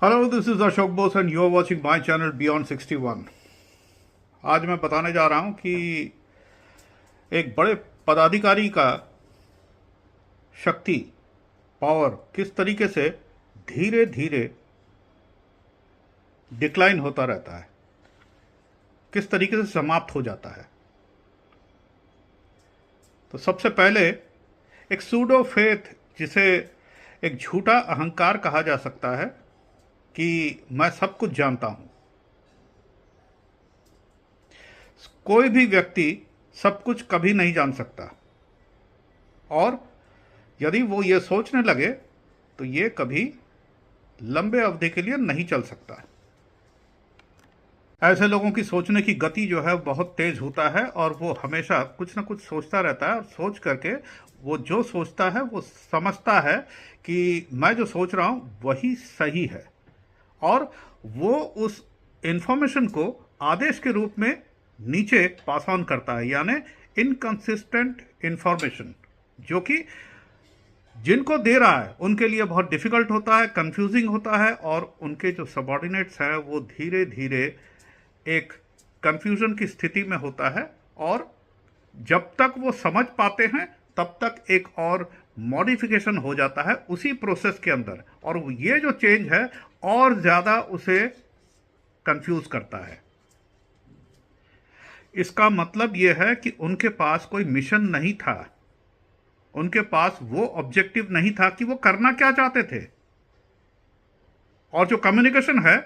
Hello, this is Ashok Bose and you are watching my channel beyond 61। आज मैं बताने जा रहा हूं कि एक बड़े पदाधिकारी का शक्ति, पावर किस तरीके से धीरे धीरे डिक्लाइन होता रहता है, किस तरीके से समाप्त हो जाता है। तो सबसे पहले एक सूडो फेथ, जिसे एक झूठा अहंकार कहा जा सकता है कि मैं सब कुछ जानता हूं। कोई भी व्यक्ति सब कुछ कभी नहीं जान सकता, और यदि वो ये सोचने लगे तो ये कभी लंबे अवधि के लिए नहीं चल सकता। ऐसे लोगों की सोचने की गति जो है बहुत तेज होता है, और वो हमेशा कुछ ना कुछ सोचता रहता है, और सोच करके वो जो सोचता है वो समझता है कि मैं जो सोच रहा हूं वही सही है, और वो उस इंफॉर्मेशन को आदेश के रूप में नीचे पास ऑन करता है, यानी इनकंसिस्टेंट इंफॉर्मेशन, जो कि जिनको दे रहा है उनके लिए बहुत डिफिकल्ट होता है, कंफ्यूजिंग होता है, और उनके जो सबॉर्डिनेट्स हैं वो धीरे धीरे एक कंफ्यूजन की स्थिति में होता है, और जब तक वो समझ पाते हैं तब तक एक और मॉडिफिकेशन हो जाता है उसी प्रोसेस के अंदर, और ये जो चेंज है और ज़्यादा उसे कंफ्यूज करता है। इसका मतलब यह है कि उनके पास कोई मिशन नहीं था, उनके पास वो ऑब्जेक्टिव नहीं था कि वो करना क्या चाहते थे, और जो कम्युनिकेशन है,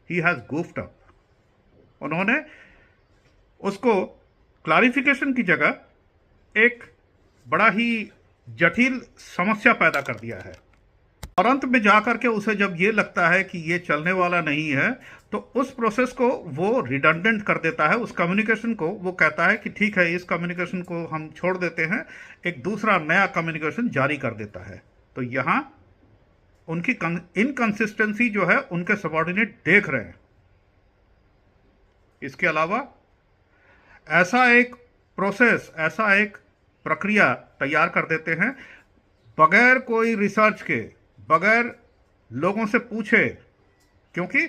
ही हैज गोफ्ड अप। उन्होंने उसको क्लैरिफिकेशन की जगह एक बड़ा ही जटिल समस्या पैदा कर दिया है, और अंत में जाकर के उसे जब ये लगता है कि ये चलने वाला नहीं है, तो उस प्रोसेस को वो रिडंडेंट कर देता है, उस कम्युनिकेशन को वो कहता है कि ठीक है, इस कम्युनिकेशन को हम छोड़ देते हैं, एक दूसरा नया कम्युनिकेशन जारी कर देता है। तो यहाँ उनकी इनकंसिस्टेंसी जो है उनके सबॉर्डिनेट देख रहे हैं। इसके अलावा ऐसा एक प्रोसेस, ऐसा एक प्रक्रिया तैयार कर देते हैं बगैर कोई रिसर्च के, बगैर लोगों से पूछे, क्योंकि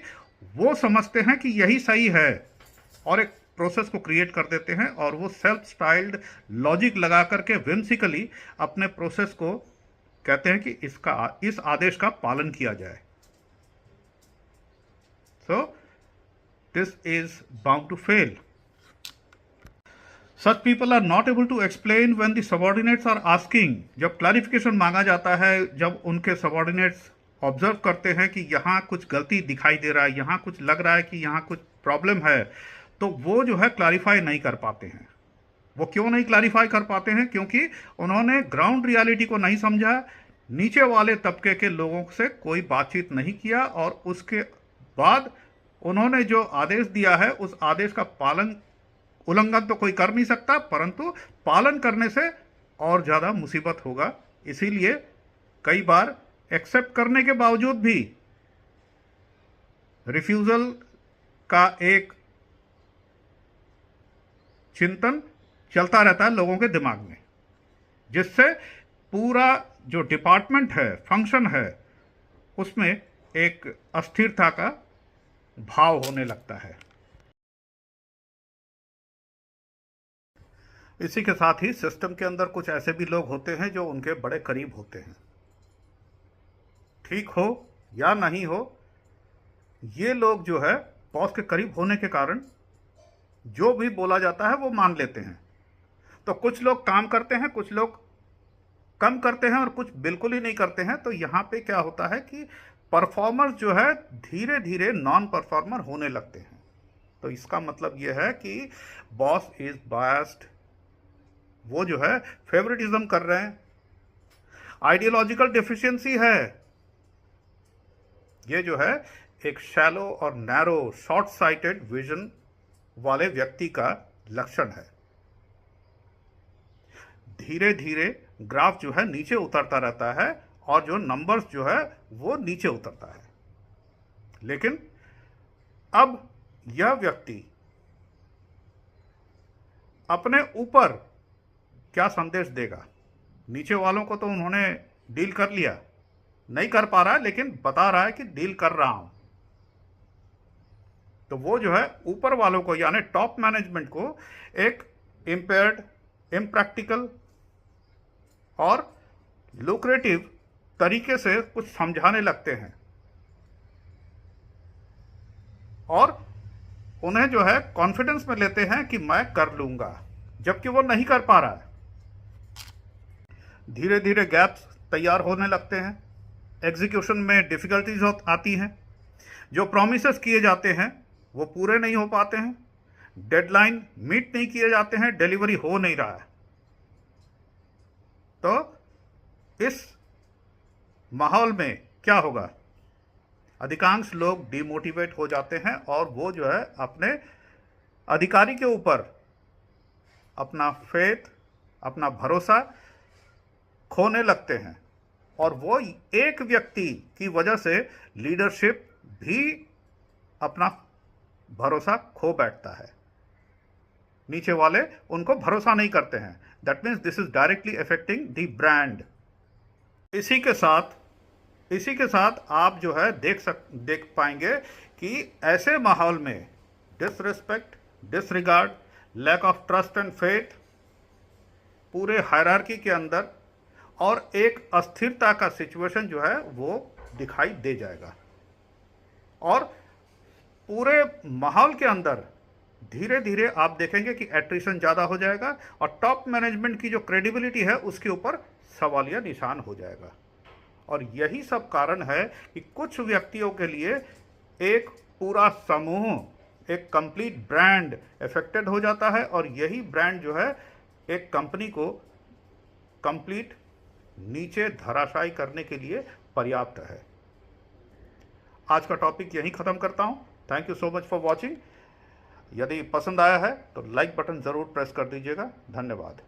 वो समझते हैं कि यही सही है, और एक प्रोसेस को क्रिएट कर देते हैं, और वो सेल्फ स्टाइल्ड लॉजिक लगा करके विम्सिकली अपने प्रोसेस को कहते हैं कि इस आदेश का पालन किया जाए। So this is bound to fail. Such people are not able to explain when the subordinates are asking। जब क्लैरिफिकेशन मांगा जाता है, जब उनके सबॉर्डिनेट्स ऑब्जर्व करते हैं कि यहाँ कुछ गलती दिखाई दे रहा है, यहाँ कुछ लग रहा है कि यहाँ कुछ प्रॉब्लम है, तो वो जो है क्लैरिफाई नहीं कर पाते हैं। वो क्यों नहीं क्लैरिफाई कर पाते हैं? क्योंकि उन्होंने ग्राउंड रियलिटी को नहीं समझा, नीचे वाले तबके के लोगों से कोई बातचीत नहीं किया, और उसके बाद उन्होंने जो आदेश दिया है उस आदेश का उल्लंघन तो कोई कर नहीं सकता, परंतु पालन करने से और ज़्यादा मुसीबत होगा। इसीलिए कई बार एक्सेप्ट करने के बावजूद भी रिफ्यूज़ल का एक चिंतन चलता रहता है लोगों के दिमाग में, जिससे पूरा जो डिपार्टमेंट है, फंक्शन है, उसमें एक अस्थिरता का भाव होने लगता है। इसी के साथ ही सिस्टम के अंदर कुछ ऐसे भी लोग होते हैं जो उनके बड़े करीब होते हैं। ठीक हो या नहीं हो, ये लोग जो है बॉस के करीब होने के कारण जो भी बोला जाता है वो मान लेते हैं। तो कुछ लोग काम करते हैं, कुछ लोग कम करते हैं, और कुछ बिल्कुल ही नहीं करते हैं। तो यहाँ पे क्या होता है कि परफॉर्मर्स जो है धीरे धीरे नॉन परफॉर्मर होने लगते हैं। तो इसका मतलब यह है कि बॉस इज बायस्ड, वो जो है फेवरेटिज्म कर रहे हैं, आइडियोलॉजिकल डेफिशिएंसी है। ये जो है एक शैलो और नैरो, शॉर्ट साइटेड विजन वाले व्यक्ति का लक्षण है। धीरे धीरे ग्राफ जो है नीचे उतरता रहता है, और जो नंबर्स जो है वो नीचे उतरता है। लेकिन अब यह व्यक्ति अपने ऊपर क्या संदेश देगा? नीचे वालों को तो उन्होंने डील कर लिया, नहीं कर पा रहा है, लेकिन बता रहा है कि डील कर रहा हूं। तो वो जो है ऊपर वालों को यानी टॉप मैनेजमेंट को एक इम्पेयर्ड, इम्प्रैक्टिकल और लुक्रेटिव तरीके से कुछ समझाने लगते हैं और उन्हें जो है कॉन्फिडेंस में लेते हैं कि मैं कर लूंगा, जबकि वो नहीं कर पा रहा है। धीरे धीरे गैप्स तैयार होने लगते हैं, एग्जीक्यूशन में डिफ़िकल्टीज आती हैं, जो प्रॉमिसेस किए जाते हैं वो पूरे नहीं हो पाते हैं, डेडलाइन मीट नहीं किए जाते हैं, डिलीवरी हो नहीं रहा है। तो इस माहौल में क्या होगा? अधिकांश लोग डिमोटिवेट हो जाते हैं और वो जो है अपने अधिकारी के ऊपर अपना फेथ, अपना भरोसा खोने लगते हैं और वो एक व्यक्ति की वजह से लीडरशिप भी अपना भरोसा खो बैठता है। नीचे वाले उनको भरोसा नहीं करते हैं। That means this is directly affecting the brand. इसी के साथ आप जो है देख पाएंगे कि ऐसे माहौल में disrespect, disregard, lack of trust and faith पूरे हायरार्की के अंदर और एक अस्थिरता का सिचुएशन जो है वो दिखाई दे जाएगा और पूरे माहौल के अंदर धीरे धीरे आप देखेंगे कि एट्रिशन ज़्यादा हो जाएगा और टॉप मैनेजमेंट की जो क्रेडिबिलिटी है उसके ऊपर सवालिया निशान हो जाएगा। और यही सब कारण है कि कुछ व्यक्तियों के लिए एक पूरा समूह, एक कंप्लीट ब्रांड अफेक्टेड हो जाता है और यही ब्रांड जो है एक कंपनी को कंप्लीट नीचे धराशायी करने के लिए पर्याप्त है। आज का टॉपिक यहीं ख़त्म करता हूं। Thank you so much for watching. यदि पसंद आया है तो लाइक बटन ज़रूर प्रेस कर दीजिएगा। धन्यवाद।